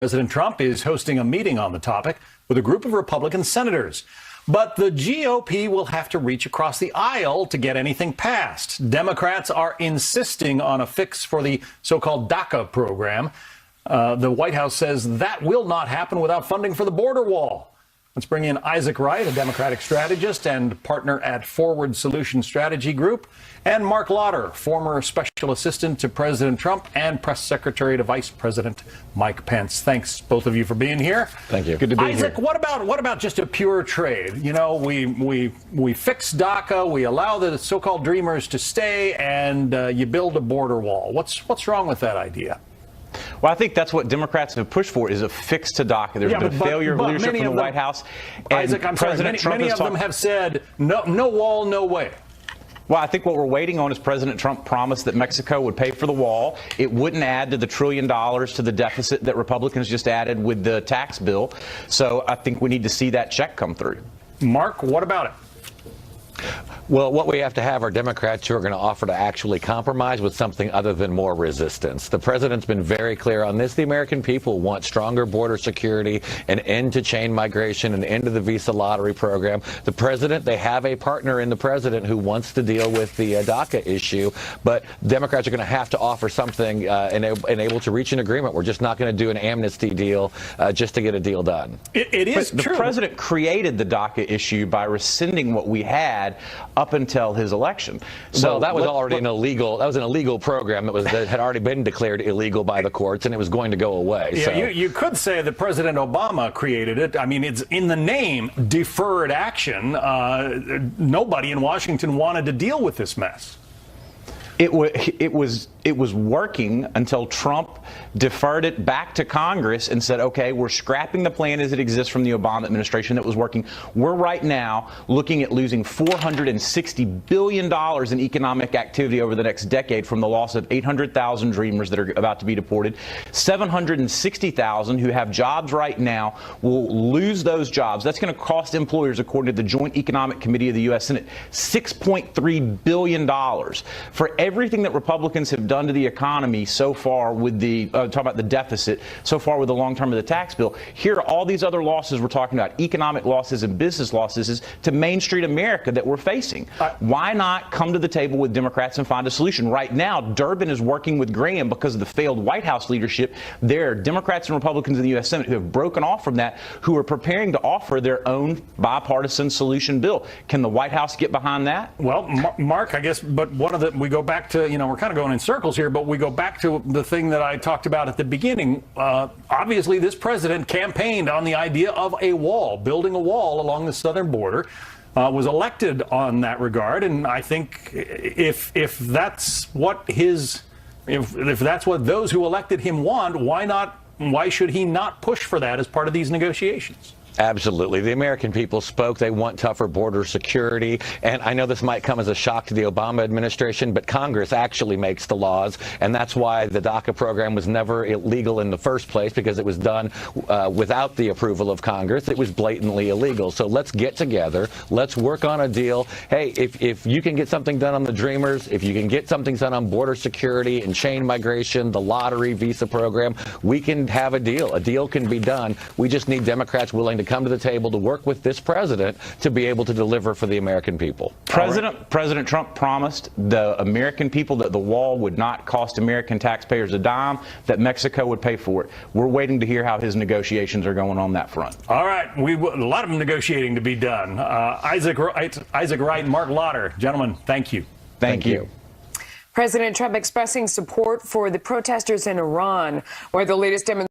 President Trump is hosting a meeting on the topic with a group of Republican senators. But the GOP will have to reach across the aisle to get anything passed. Democrats are insisting on a fix for the so-called DACA program. The White House says that will not happen without funding for the border wall. Let's bring in Isaac Wright, a Democratic strategist and partner at Forward Solution Strategy Group, and Mark Lauder, former special assistant to President Trump and press secretary to Vice President Mike Pence. Thanks, both of you, for being here. Thank you. Good to be here. Isaac, what about just a pure trade? You know, we fix DACA, we allow the so-called dreamers to stay, and you build a border wall. What's wrong with that idea? Well, I think that's what Democrats have pushed for, is a fix to DACA. There's been a failure of leadership from the White House. Isaac, I'm sorry, many of them have said, no wall, no way. Well, I think what we're waiting on is President Trump promised that Mexico would pay for the wall. It wouldn't add to the $1 trillion to the deficit that Republicans just added with the tax bill. So I think we need to see that check come through. Mark, what about it? Well, what we have to have are Democrats who are going to offer to actually compromise with something other than more resistance. The president's been very clear on this. The American people want stronger border security, an end to chain migration, an end to the visa lottery program. The president, they have a partner in the president who wants to deal with the DACA issue, but Democrats are going to have to offer something and able to reach an agreement. We're just not going to do an amnesty deal just to get a deal done. It is true. The president created the DACA issue by rescinding what we had up until his election. So that was already an illegal program that had already been declared illegal by the courts, and it was going to go away. Yeah, so. you could say that President Obama created it. I mean, it's in the name, deferred action. Nobody in Washington wanted to deal with this mess. It was working until Trump deferred it back to Congress and said, okay, we're scrapping the plan as it exists from the Obama administration that was working. We're right now looking at losing $460 billion in economic activity over the next decade from the loss of 800,000 dreamers that are about to be deported. 760,000 who have jobs right now will lose those jobs. That's going to cost employers, according to the Joint Economic Committee of the U.S. Senate, $6.3 billion. For everything that Republicans have done to the economy so far with the, talking about the deficit, so far with the long term of the tax bill, here are all these other losses we're talking about, economic losses and business losses to Main Street America that we're facing. Why not come to the table with Democrats and find a solution? Right now, Durbin is working with Graham because of the failed White House leadership. There are Democrats and Republicans in the U.S. Senate who have broken off from that, who are preparing to offer their own bipartisan solution bill. Can the White House get behind that? Well, Mark, I guess, but we go back to, we're kind of going in circles here, but we go back to the thing that I talked about at the beginning. Obviously, this president campaigned on the idea of a wall, building a wall along the southern border, was elected on that regard. And I think if that's what if that's what those who elected him want, why should he not push for that as part of these negotiations? Absolutely. The American people spoke. They want tougher border security. And I know this might come as a shock to the Obama administration, but Congress actually makes the laws. And that's why the DACA program was never illegal in the first place, because it was done without the approval of Congress. It was blatantly illegal. So let's get together. Let's work on a deal. Hey, if you can get something done on the Dreamers, if you can get something done on border security and chain migration, the lottery visa program, we can have a deal. A deal can be done. We just need Democrats willing to come to the table to work with this president to be able to deliver for the American people. President Trump promised the American people that the wall would not cost American taxpayers a dime, that Mexico would pay for it. We're waiting to hear how his negotiations are going on that front. All right. A lot of negotiating to be done. Isaac Wright and Mark Lauder. Gentlemen, thank you. Thank you. President Trump expressing support for the protesters in Iran, where the latest demonstration